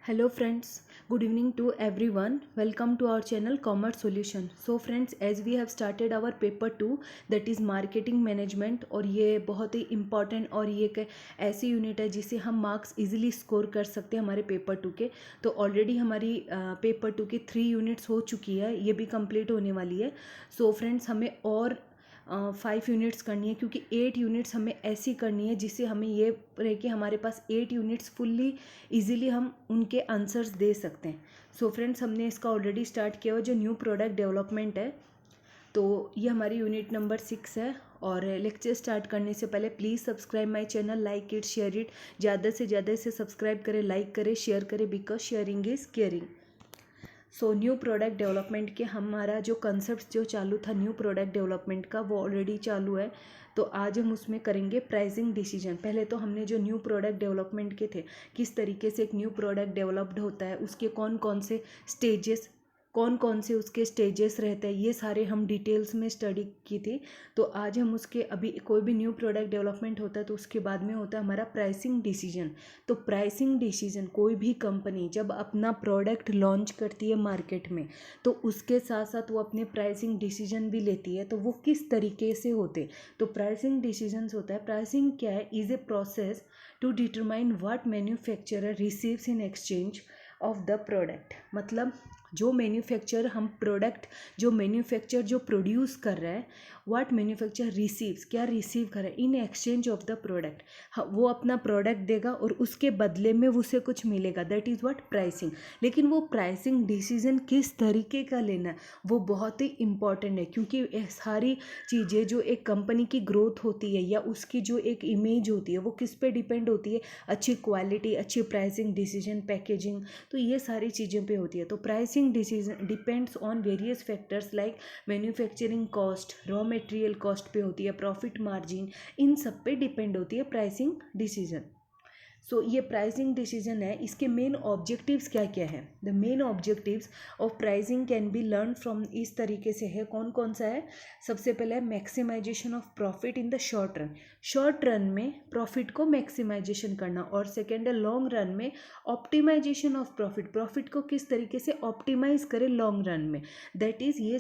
Hello friends, good evening to everyone. Welcome to our channel Commerce Solution. So friends, as we have started our paper 2 that is marketing management और ये बहुत ही important और ये एक ऐसी unit है जिसे हम मार्क्स इजीली स्कोर कर सकते हैं हमारे पेपर 2 के। तो ऑलरेडी हमारी पेपर 2 की 3 यूनिट्स हो चुकी है, ये भी कंप्लीट होने वाली है। सो फ्रेंड्स हमें और 5 यूनिट्स करनी है क्योंकि 8 यूनिट्स हमें ऐसी करनी है जिससे हमें ये रहे कि हमारे पास 8 यूनिट्स फुल्ली इजीली हम उनके आंसर्स दे सकते हैं। सो फ्रेंड्स हमने इसका ऑलरेडी स्टार्ट किया हुआ जो न्यू प्रोडक्ट डेवलपमेंट है, तो ये हमारी यूनिट नंबर 6 है। और लेक्चर स्टार्ट करने से पहले please subscribe my channel, like it, share it, ज़्यादा से ज़्यादा इसे सब्सक्राइब करें, लाइक करें, शेयर करें, because sharing is caring. So new product development के हमारा जो कंसेप्ट जो चालू था न्यू प्रोडक्ट डेवलपमेंट का वो ऑलरेडी चालू है। तो आज हम उसमें करेंगे प्राइसिंग डिसीजन। पहले तो हमने जो न्यू प्रोडक्ट डेवलपमेंट के थे, किस तरीके से एक न्यू प्रोडक्ट डेवलप्ड होता है, उसके कौन कौन से स्टेजेस, कौन कौन से उसके स्टेजेस रहते हैं, ये सारे हम डिटेल्स में स्टडी की थी। तो आज हम उसके अभी कोई भी न्यू प्रोडक्ट डेवलपमेंट होता है तो उसके बाद में होता है हमारा प्राइसिंग डिसीजन। तो प्राइसिंग डिसीजन कोई भी कंपनी जब अपना प्रोडक्ट लॉन्च करती है मार्केट में तो उसके साथ साथ वो अपने प्राइसिंग डिसीजन भी लेती है। तो वो किस तरीके से होते, तो प्राइसिंग डिसीजंस होता है, प्राइसिंग क्या है, is a process to determine what manufacturer receives in exchange of the product. मतलब जो मैन्युफैक्चर हम प्रोडक्ट जो मैन्युफैक्चर जो प्रोड्यूस कर रहा है, व्हाट मैन्युफैक्चर रिसीव्स, क्या रिसीव कर रहा है इन एक्सचेंज ऑफ द प्रोडक्ट। वो अपना प्रोडक्ट देगा और उसके बदले में उसे कुछ मिलेगा, दैट इज़ व्हाट प्राइसिंग। लेकिन वो प्राइसिंग डिसीजन किस तरीके का लेना है वो बहुत ही इम्पॉर्टेंट है, क्योंकि ये सारी चीज़ें जो एक कंपनी की ग्रोथ होती है या उसकी जो एक इमेज होती है वो किस पे डिपेंड होती है, अच्छी क्वालिटी, अच्छी प्राइसिंग डिसीजन, पैकेजिंग, तो ये सारी चीज़ों पे होती है। तो pricing decision depends on various factors like manufacturing cost, raw material cost पे होती है, प्रॉफिट मार्जिन, इन सब पे डिपेंड होती है प्राइसिंग डिसीजन। सो ये प्राइसिंग डिसीजन है, इसके मेन ऑब्जेक्टिव्स क्या क्या है। The main objectives of pricing can be learn from, इस तरीके से है, कौन कौन सा है। सबसे पहले है maximization of profit in the short run, short run में प्रॉफिट को मैक्सिमाइजेशन करना। और सेकेंड है लॉन्ग रन में ऑप्टिमाइजेशन ऑफ प्रॉफिट, प्रॉफिट को किस तरीके से ऑप्टिमाइज करें लॉन्ग रन में। दैट इज़ ये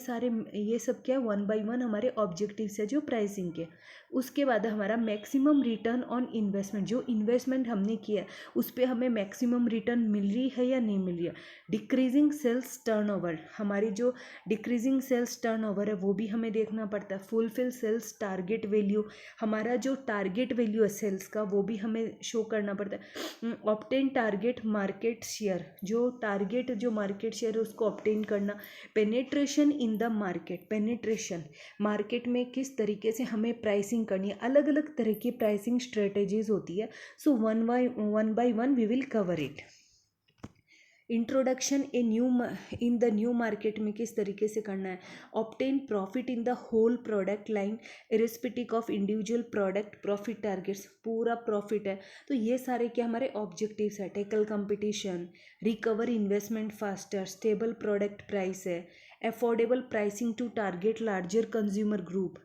सब क्या है, 1 बाई 1 हमारे ऑब्जेक्टिव्स है जो प्राइसिंग के। उसके बाद हमारा मैक्सिमम रिटर्न ऑन इन्वेस्टमेंट, जो इन्वेस्टमेंट हमने किया उस पर हमें मैक्सिमम रिटर्न मिल रही है या नहीं मिल रही है। डिक्रीजिंग सेल्स टर्नओवर, हमारी जो डिक्रीजिंग सेल्स टर्नओवर है वो भी हमें देखना पड़ता है। फुलफिल सेल्स टारगेट वैल्यू, हमारा जो टारगेट वैल्यू है सेल्स का वो भी हमें शो करना पड़ता है। ऑब्टेन टारगेट मार्केट शेयर, जो टारगेट जो मार्केट शेयर है उसको ऑब्टेन करना। Penetration in the market, penetration market में किस तरीके से हमें प्राइसिंग करनी है, अलग अलग तरह की प्राइसिंग स्ट्रेटेजीज होती है। So one by one we will cover it. Introduction in the new market में किस तरीके से करना है। Obtain profit in the whole product line irrespective of individual product profit targets, पूरा प्रॉफिट है। तो ये सारे क्या हमारे ऑब्जेक्टिव्स है। Tackle competition, recover investment faster, stable product price है, affordable pricing to target larger consumer group,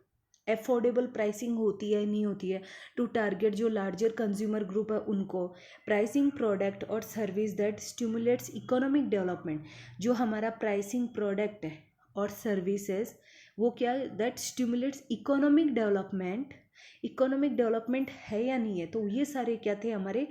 affordable pricing होती है नहीं होती है टू टारगेट जो लार्जर कंज्यूमर ग्रुप है उनको। प्राइसिंग प्रोडक्ट और service that stimulates economic development, जो हमारा प्राइसिंग प्रोडक्ट है और सर्विसेज वो क्या है, that stimulates economic development. Economic development है या नहीं है, तो ये सारे क्या थे हमारे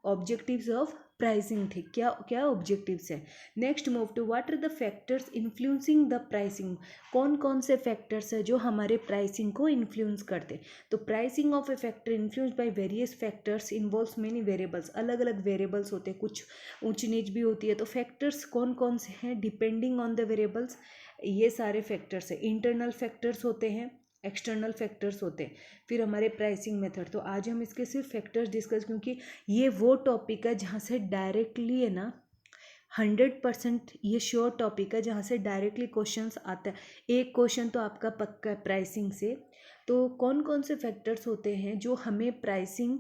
ऑब्जेक्टिव्स ऑफ प्राइसिंग थे। क्या क्या ऑब्जेक्टिव्स है। Next move to what are the factors influencing the pricing, कौन कौन से फैक्टर्स है जो हमारे प्राइसिंग को इन्फ्लुएंस करते। तो pricing of A factor influence by various factors involves many variables, अलग अलग वेरिएबल्स होते हैं, कुछ ऊंच नीच भी होती है। तो फैक्टर्स कौन कौन से हैं, डिपेंडिंग ऑन द वेरिएबल्स, ये सारे फैक्टर्स है। इंटरनल फैक्टर्स होते हैं, एक्सटर्नल फैक्टर्स होते हैं, फिर हमारे प्राइसिंग मेथड। तो आज हम इसके सिर्फ फैक्टर्स डिस्कस, क्योंकि ये वो टॉपिक है जहाँ से डायरेक्टली है ना 100% ये श्योर टॉपिक है जहाँ से डायरेक्टली क्वेश्चंस आता है। एक क्वेश्चन तो आपका पक्का है प्राइसिंग से। तो कौन कौन से फैक्टर्स होते हैं जो हमें प्राइसिंग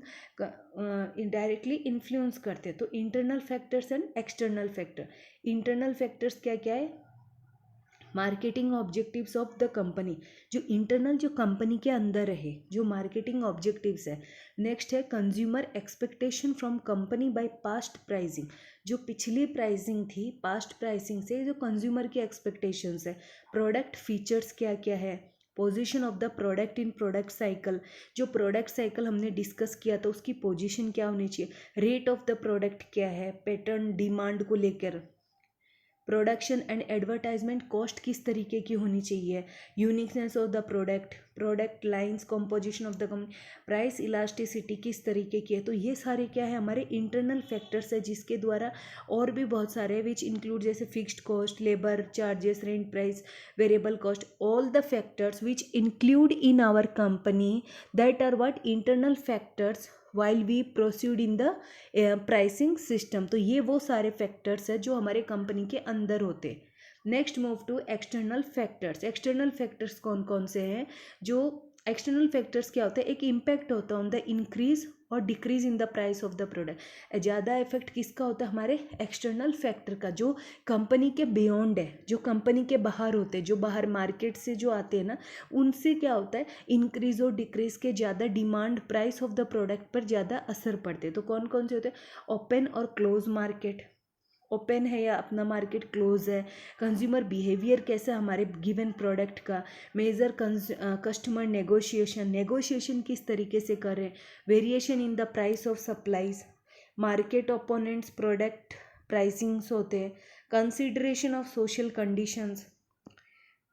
इनडायरेक्टली इन्फ्लुएंस करते हैं। तो internal factors and external factor. Internal factors क्या क्या है, marketing objectives of the company, जो इंटरनल जो कंपनी के अंदर है जो मार्केटिंग ऑब्जेक्टिव्स है। नेक्स्ट है consumer expectation from company by past pricing, जो पिछली प्राइसिंग थी पास्ट प्राइसिंग से जो कंज्यूमर की एक्सपेक्टेशंस है। प्रोडक्ट फीचर्स क्या क्या है, position of the product in product cycle, जो प्रोडक्ट साइकिल हमने डिस्कस किया था उसकी पोजीशन क्या होनी चाहिए। रेट ऑफ द प्रोडक्ट क्या है, पैटर्न डिमांड को लेकर। प्रोडक्शन एंड एडवर्टाइजमेंट कॉस्ट किस तरीके की होनी चाहिए। Uniqueness of the product, product lines, composition of the company, price elasticity किस तरीके की है। तो ये सारे क्या है हमारे इंटरनल फैक्टर्स है, जिसके द्वारा और भी बहुत सारे विच इंक्लूड जैसे fixed cost, labour charges, rent price, variable cost, all the factors which include in our company that are what internal factors while we proceed in the pricing system. तो ये वो सारे फैक्टर्स है जो हमारे company के अंदर होते। Next move to external factors. External factors कौन कौन से हैं, जो एक्सटर्नल फैक्टर्स क्या होता है, एक इम्पैक्ट होता है ऑन द इंक्रीज और decrease in the price of the product. ज़्यादा इफेक्ट किसका होता है, हमारे एक्सटर्नल फैक्टर का, जो कंपनी के बियॉन्ड है, जो कंपनी के बाहर होते हैं, जो बाहर मार्केट से जो आते हैं ना, उनसे क्या होता है इंक्रीज और डिक्रीज के ज़्यादा demand price of the product पर ज़्यादा असर पड़ते हैं। तो कौन कौन से होते हैं, ओपन और क्लोज मार्केट, ओपन है या अपना मार्केट क्लोज है, कंज्यूमर बिहेवियर कैसा हमारे गिवन प्रोडक्ट का, मेजर कस्टमर नेगोशिएशन, नेगोशिएशन किस तरीके से करें, variation in the price of supplies, market opponents product pricings होते हैं, consideration of social conditions,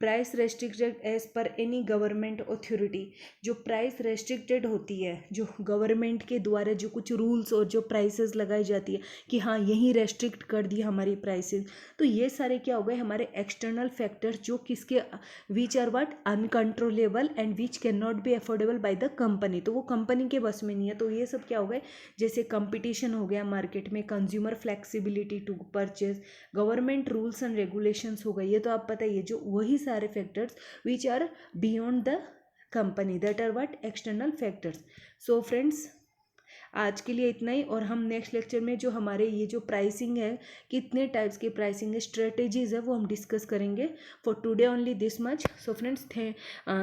price restricted as per any government authority, जो प्राइस रेस्ट्रिक्टेड होती है, जो गवर्नमेंट के द्वारा जो कुछ रूल्स और जो प्राइसेस लगाई जाती है कि हाँ यहीं रेस्ट्रिक्ट कर दी हमारी प्राइसेस। तो ये सारे क्या हो गए हमारे एक्सटर्नल फैक्टर्स, जो किसके which are what uncontrollable and which can not be affordable by the company, तो वो कंपनी के बस में नहीं है। तो ये सब क्या हो गए, जैसे कंपटीशन हो गया मार्केट में, consumer flexibility to purchase, government rules and regulations हो गई। ये तो आप पता ही है, जो वही सारे factors which are beyond the company, that are what external factors. So friends आज के लिए इतना ही, और हम नेक्स्ट लेक्चर में जो हमारे ये जो प्राइसिंग है, कितने टाइप्स की प्राइसिंग है, स्ट्रेटेजीज है, वो हम डिस्कस करेंगे। For today only this much. So friends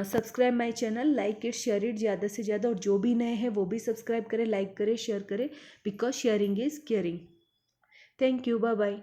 subscribe my channel, like it, share it ज़्यादा से ज़्यादा, और जो भी नए हैं वो भी सब्सक्राइब करें, लाइक करें, शेयर करें, because sharing is caring. Thank you, bye bye.